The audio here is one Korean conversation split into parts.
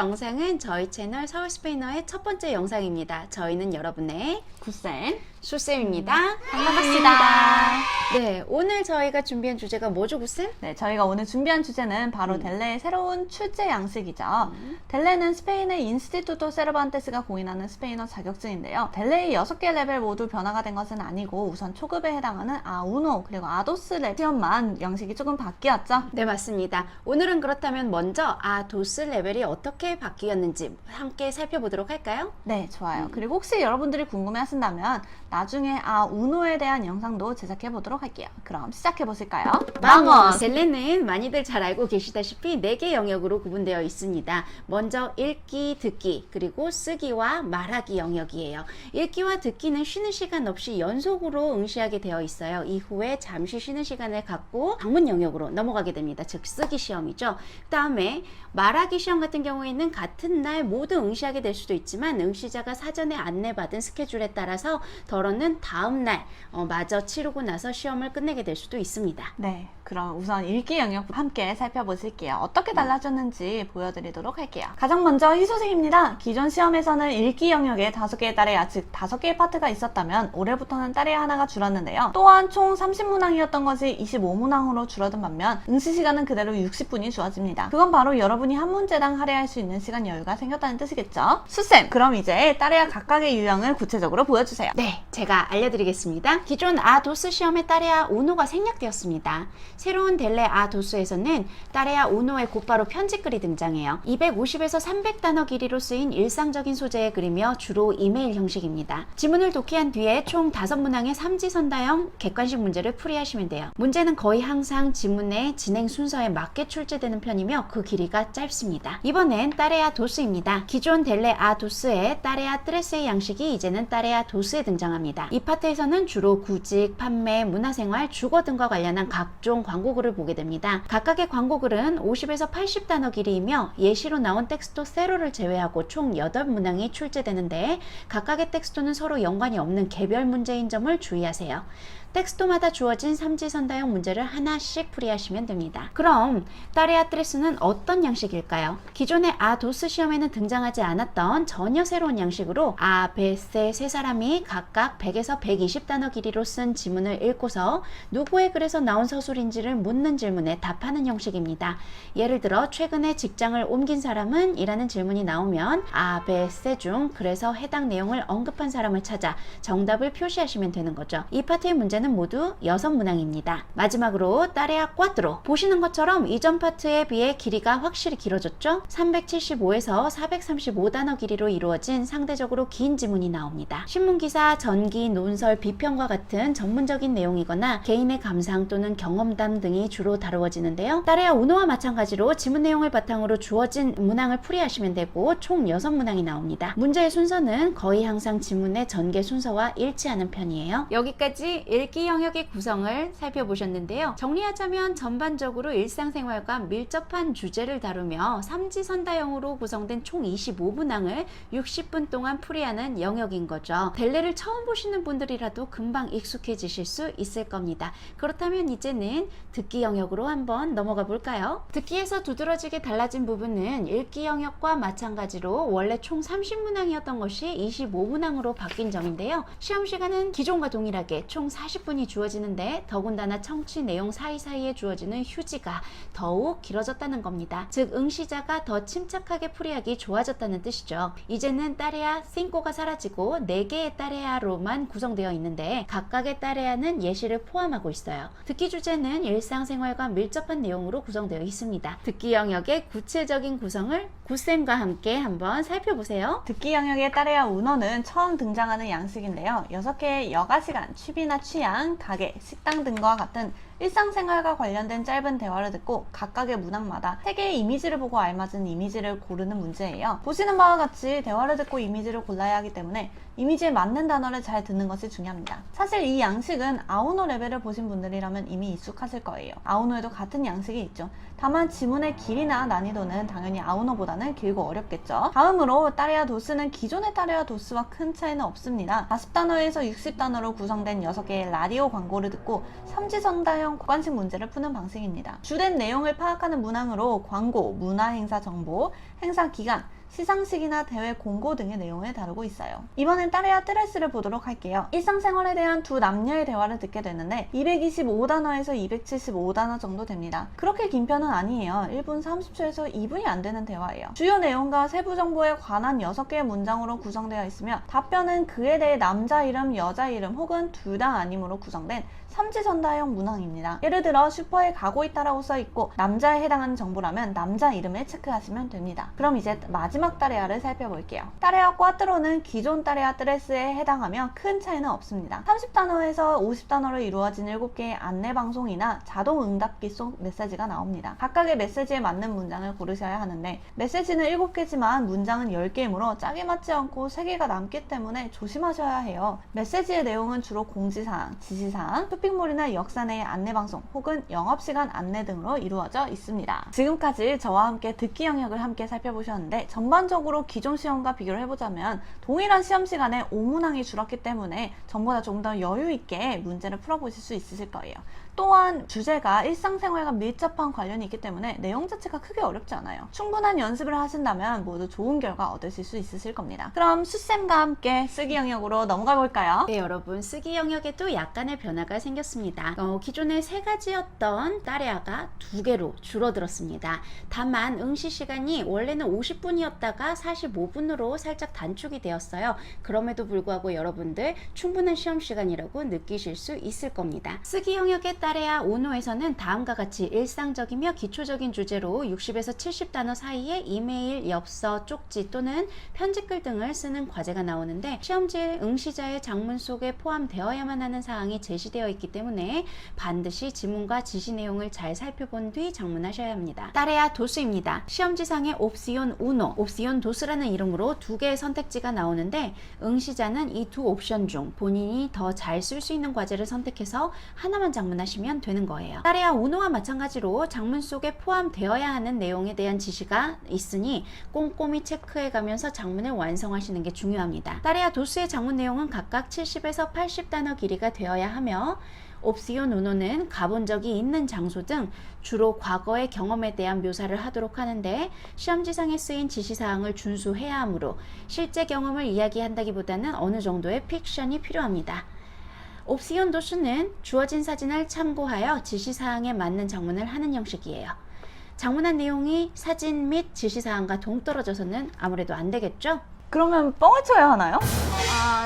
영상은 저희 채널 서울 스페인어의 첫 번째 영상입니다. 저희는 여러분의 굿쌤, 수쌤입니다. 반갑습니다. 네, 오늘 저희가 준비한 주제가 뭐죠, 굿쌤? 네, 저희가 오늘 준비한 주제는 바로 델레의 새로운 출제 양식이죠. 델레는 스페인의 인스티투토 세르반테스가 공인하는 스페인어 자격증인데요. 델레의 6개 레벨 모두 변화가 된 것은 아니고 우선 초급에 해당하는 A1 그리고 A2 레벨 시험만 양식이 조금 바뀌었죠. 네, 맞습니다. 오늘은 그렇다면 먼저 A2 레벨이 어떻게 바뀌었는지 함께 살펴보도록 할까요? 네, 좋아요. 그리고 혹시 여러분들이 궁금해하신다면 나중에 A1에 대한 영상도 제작해 보도록 할게요. 그럼 시작해 보실까요? 델레는 많이들 잘 알고 계시다시피 4개 영역으로 구분되어 있습니다. 먼저 읽기, 듣기, 그리고 쓰기와 말하기 영역이에요. 읽기와 듣기는 쉬는 시간 없이 연속으로 응시하게 되어 있어요. 이후에 잠시 쉬는 시간을 갖고 방문 영역으로 넘어가게 됩니다. 즉 쓰기 시험이죠. 그 다음에 말하기 시험 같은 경우에는 같은 날 모두 응시하게 될 수도 있지만 응시자가 사전에 안내받은 스케줄에 따라서 더러는 다음 날 마저 치르고 나서 시험을 끝내게 될 수도 있습니다. 네, 그럼 우선 읽기 영역 함께 살펴보실게요. 어떻게 달라졌는지 보여드리도록 할게요. 가장 먼저 희소식입니다. 기존 시험에서는 읽기 영역에 5개의 따레야, 즉 5개의 파트가 있었다면 올해부터는 따레야 하나가 줄었는데요. 또한 총 30문항이었던 것이 25문항으로 줄어든 반면 응시 시간은 그대로 60분이 주어집니다. 그건 바로 여러분이 한 문제당 할애할 수 있는 시간 여유가 생겼다는 뜻이겠죠? 수쌤, 그럼 이제 따레야 각각의 유형을 구체적으로 보여주세요. 네, 제가 알려드리겠습니다. 기존 아도스 시험의 따레야 오노가 생략되었습니다. 새로운 델레 아도스에서는 따레야 오노의 곧바로 편집글이 등장해요. 250에서 300단어 길이로 쓰인 일상적인 소재의 글이며 주로 이메일 형식입니다. 지문을 독해한 뒤에 총 5문항의 삼지선다형 객관식 문제를 풀이하시면 돼요. 문제는 거의 항상 지문의 진행 순서에 맞게 출제되는 편이며 그 길이가 짧습니다. 이번엔 따레야 도스입니다. 기존 델레 아도스의 따레야 트레세의 양식이 이제는 따레야 도스에 등장합니다. 이 파트에서는 주로 구직, 판매, 문화생활, 주거 등과 관련한 각종 광고글을 보게 됩니다. 각각의 광고글은 50에서 80단어 길이이며 예시로 나온 텍스토 세로를 제외하고 총 8문항이 출제되는데 각각의 텍스토는 서로 연관이 없는 개별 문제인 점을 주의하세요. 텍스토마다 주어진 삼지선다형 문제를 하나씩 풀이하시면 됩니다. 그럼 따레야 트레스는 어떤 양식일까요? 기존의 아도스 시험에는 등장하지 않았던 전혀 새로운 양식으로 아, 베, 세 사람이 각각 100에서 120단어 길이로 쓴 지문을 읽고서 누구의 글에서 나온 서술인지를 묻는 질문에 답하는 형식입니다. 예를 들어 최근에 직장을 옮긴 사람은 이라는 질문이 나오면 아, 베, 세 중 글에서 해당 내용을 언급한 사람을 찾아 정답을 표시하시면 되는 거죠. 이 파트의 문제는 모두 6문항입니다. 마지막으로 따레야 꽈트로. 보시는 것처럼 이전 파트에 비해 길이가 확실히 길어졌죠? 375에서 435단어 길이로 이루어진 상대적으로 긴 지문이 나옵니다. 신문기사, 전기, 논설, 비평과 같은 전문적인 내용이거나 개인의 감상 또는 경험담 등이 주로 다루어지는데요. 따레야 우노와 마찬가지로 지문 내용을 바탕으로 주어진 문항을 풀이하시면 되고 총 6문항이 나옵니다. 문제의 순서는 거의 항상 지문의 전개 순서와 일치하는 편이에요. 여기까지 읽기 영역의 구성을 살펴보셨는데요. 정리하자면 전반적으로 일상생활과 밀접한 주제를 다루며 삼지선다형으로 구성된 총 25문항을 60분 동안 풀이하는 영역인 거죠. 델레를 처음 보시는 분들이라도 금방 익숙해지실 수 있을 겁니다. 그렇다면 이제는 듣기 영역으로 한번 넘어가 볼까요? 듣기에서 두드러지게 달라진 부분은 읽기 영역과 마찬가지로 원래 총 30문항이었던 것이 25문항으로 바뀐 점인데요. 시험 시간은 기존과 동일하게 총 40분이 주어지는데 더군다나 청취 내용 사이사이에 주어지는 휴지가 더욱 길어졌다는 겁니다. 즉 응시자가 더 침착하게 풀이하기 좋아졌다는 뜻이죠. 이제는 따레야 5가 사라지고 4개의 따레야로만 구성되어 있는데 각각의 따레야는 예시를 포함하고 있어요. 듣기 주제는 일상생활과 밀접한 내용으로 구성되어 있습니다. 듣기 영역의 구체적인 구성을 굿쌤과 함께 한번 살펴보세요. 듣기 영역의 따레야 운어는 처음 등장하는 양식인데요. 6개의 여가시간, 취미나 취향, 가게, 식당 등과 같은 일상생활과 관련된 짧은 대화를 듣고 각각의 문항마다 3개의 이미지를 보고 알맞은 이미지를 고르는 문제예요. 보시는 바와 같이 대화를 듣고 이미지를 골라야 하기 때문에 이미지에 맞는 단어를 잘 듣는 것이 중요합니다. 사실 이 양식은 아우노 레벨을 보신 분들이라면 이미 익숙하실 거예요. 아우노에도 같은 양식이 있죠. 다만 지문의 길이나 난이도는 당연히 아우노보다는 길고 어렵겠죠. 다음으로 따레야 도스는 기존의 따레야 도스와 큰 차이는 없습니다. 40단어에서 60단어로 구성된 6개의 라디오 광고를 듣고 삼지선다형 객관식 문제를 푸는 방식입니다. 주된 내용을 파악하는 문항으로 광고, 문화행사 정보, 행사 기간, 시상식이나 대회 공고 등의 내용을 다루고 있어요. 이번엔 따레아 뜨레스를 보도록 할게요. 일상생활에 대한 두 남녀의 대화를 듣게 되는데 225단어에서 275단어 정도 됩니다. 그렇게 긴 편은 아니에요. 1분 30초에서 2분이 안 되는 대화예요. 주요 내용과 세부 정보에 관한 6개의 문장으로 구성되어 있으며 답변은 그에 대해 남자 이름, 여자 이름 혹은 둘 다 아님으로 구성된 삼지선다형 문항입니다. 예를 들어 슈퍼에 가고 있다라고 써있고 남자에 해당하는 정보라면 남자 이름을 체크하시면 됩니다. 그럼 이제 마지막 따레아를 살펴볼게요. 따레아 꽈트로는 기존 따레아 뜨레스에 해당하며 큰 차이는 없습니다. 30단어에서 50단어로 이루어진 7개의 안내방송이나 자동응답기 속 메시지가 나옵니다. 각각의 메시지에 맞는 문장을 고르셔야 하는데 메시지는 7개지만 문장은 10개이므로 짝이 맞지 않고 3개가 남기 때문에 조심하셔야 해요. 메시지의 내용은 주로 공지사항, 지시사항, 쇼핑몰이나 역사 내의 안내방송 혹은 영업시간 안내 등으로 이루어져 있습니다. 지금까지 저와 함께 듣기 영역을 함께 살펴보셨는데 전반적으로 기존 시험과 비교를 해보자면 동일한 시험 시간에 5문항이 줄었기 때문에 전보다 조금 더 여유 있게 문제를 풀어보실 수 있으실 거예요. 또한 주제가 일상생활과 밀접한 관련이 있기 때문에 내용 자체가 크게 어렵지 않아요. 충분한 연습을 하신다면 모두 좋은 결과 얻으실 수 있으실 겁니다. 그럼 수쌤과 함께 쓰기 영역으로 넘어가 볼까요? 네, 여러분, 쓰기 영역에도 약간의 변화가 생겼습니다. 기존에 3가지였던 따레아가 2개로 줄어들었습니다. 다만 응시 시간이 원래는 50분이었다가 45분으로 살짝 단축이 되었어요. 그럼에도 불구하고 여러분들 충분한 시험 시간이라고 느끼실 수 있을 겁니다. 쓰기 영역의 따레아 오노에서는 다음과 같이 일상적이며 기초적인 주제로 60에서 70단어 사이에 이메일, 엽서, 쪽지 또는 편지글 등을 쓰는 과제가 나오는데 시험지에 응시자의 장문 속에 포함되어야만 하는 사항이 제시되어 있기 때문에 반드시 지문과 지시 내용을 잘 살펴본 뒤 장문하셔야 합니다. 따레아 도수입니다. 시험지상에 옵시온 우노, 옵시온 도수라는 이름으로 2개의 선택지가 나오는데 응시자는 이 두 옵션 중 본인이 더 잘 쓸 수 있는 과제를 선택해서 하나만 장문하시면 되는 거예요. 따레아 우노와 마찬가지로 장문 속에 포함되어야 하는 내용에 대한 지시가 있으니 꼼꼼히 체크해 가면서 장문을 완성하시는 게 중요합니다. 따레아 도수의 장문 내용은 각각 70에서 80단어 길이가 되어야 하며 옵시온 우노는 가본 적이 있는 장소 등 주로 과거의 경험에 대한 묘사를 하도록 하는데 시험지상에 쓰인 지시사항을 준수해야 하므로 실제 경험을 이야기한다기보다는 어느 정도의 픽션이 필요합니다. 옵시온 도수는 주어진 사진을 참고하여 지시사항에 맞는 장문을 하는 형식이에요. 장문한 내용이 사진 및 지시사항과 동떨어져서는 아무래도 안 되겠죠? 그러면 뻥을 쳐야 하나요?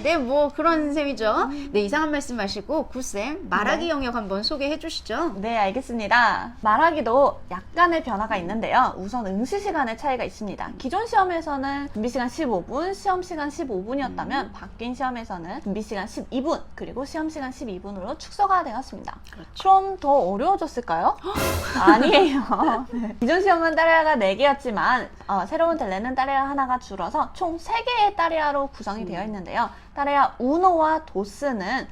네, 뭐 그런 셈이죠. 네, 이상한 말씀 마시고 구쌤 말하기 영역 한번 소개해 주시죠. 네, 알겠습니다. 말하기도 약간의 변화가 있는데요. 우선 응시 시간의 차이가 있습니다. 기존 시험에서는 준비 시간 15분, 시험 시간 15분이었다면 바뀐 시험에서는 준비 시간 12분, 그리고 시험 시간 12분으로 축소가 되었습니다. 그렇죠. 그럼 더 어려워졌을까요? 아니에요. 네. 기존 시험은 따레아가 4개였지만 새로운 델레는 따레아 하나가 줄어서 총 3개의 따레아로 구성이 되어 있는데요. 따레아 우노와 도스는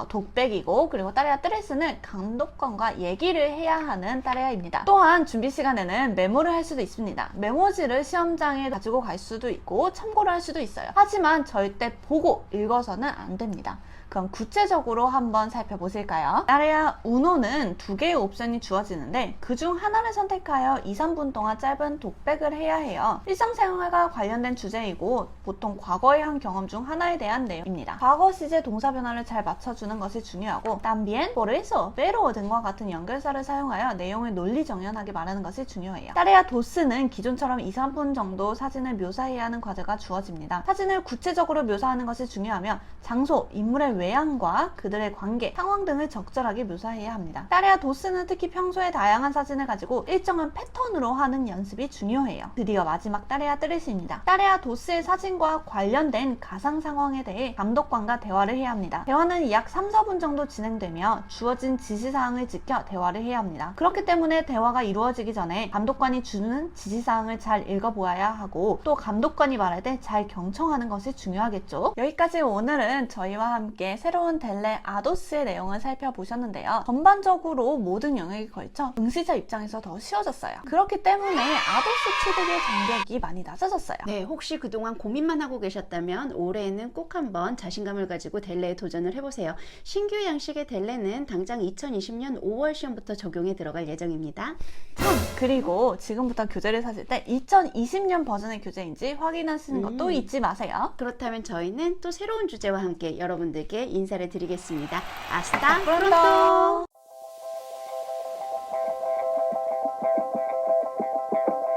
독백이고 그리고 따레아 뜨레스는 감독관과 얘기를 해야 하는 따레아입니다. 또한 준비 시간에는 메모를 할 수도 있습니다. 메모지를 시험장에 가지고 갈 수도 있고 참고를 할 수도 있어요. 하지만 절대 보고 읽어서는 안 됩니다. 그럼 구체적으로 한번 살펴보실까요? 따레아 우노는 2개의 옵션이 주어지는데 그중 하나를 선택하여 2-3분 동안 짧은 독백을 해야 해요. 일상생활과 관련된 주제이고 보통 과거에 한 경험 중 하나에 대한 내용입니다. 과거 시제 동사 변화를 잘 맞춰주는 것이 중요하고 también, por eso, pero 등과 같은 연결사를 사용하여 내용을 논리정연하게 말하는 것이 중요해요. 따레아 도스는 기존처럼 2-3분 정도 사진을 묘사해야 하는 과제가 주어집니다. 사진을 구체적으로 묘사하는 것이 중요하며 장소, 인물의 외양과 그들의 관계, 상황 등을 적절하게 묘사해야 합니다. 따레아 도스는 특히 평소에 다양한 사진을 가지고 일정한 패턴으로 하는 연습이 중요해요. 드디어 마지막 따레아 뜨레스입니다. 따레아 도스의 사진과 관련된 가상 상황에 대해 감독관과 대화를 해야 합니다. 대화는 약 3-4분 정도 진행되며 주어진 지시사항을 지켜 대화를 해야 합니다. 그렇기 때문에 대화가 이루어지기 전에 감독관이 주는 지시사항을 잘 읽어보아야 하고 또 감독관이 말할 때 잘 경청하는 것이 중요하겠죠. 여기까지 오늘은 저희와 함께 함께 새로운 델레 아도스의 내용을 살펴보셨는데요. 전반적으로 모든 영역에 걸쳐 응시자 입장에서 더 쉬워졌어요. 그렇기 때문에 아도스 취득의 장벽이 많이 낮아졌어요. 네, 혹시 그동안 고민만 하고 계셨다면 올해에는 꼭 한번 자신감을 가지고 델레에 도전을 해보세요. 신규 양식의 델레는 당장 2020년 5월 시험부터 적용에 들어갈 예정입니다. 그리고 지금부터 교재를 사실 때 2020년 버전의 교재인지 확인하시는 것도 잊지 마세요. 그렇다면 저희는 또 새로운 주제와 함께 여러분들께 인사를 드리겠습니다. 아스타 프론토! 프론토!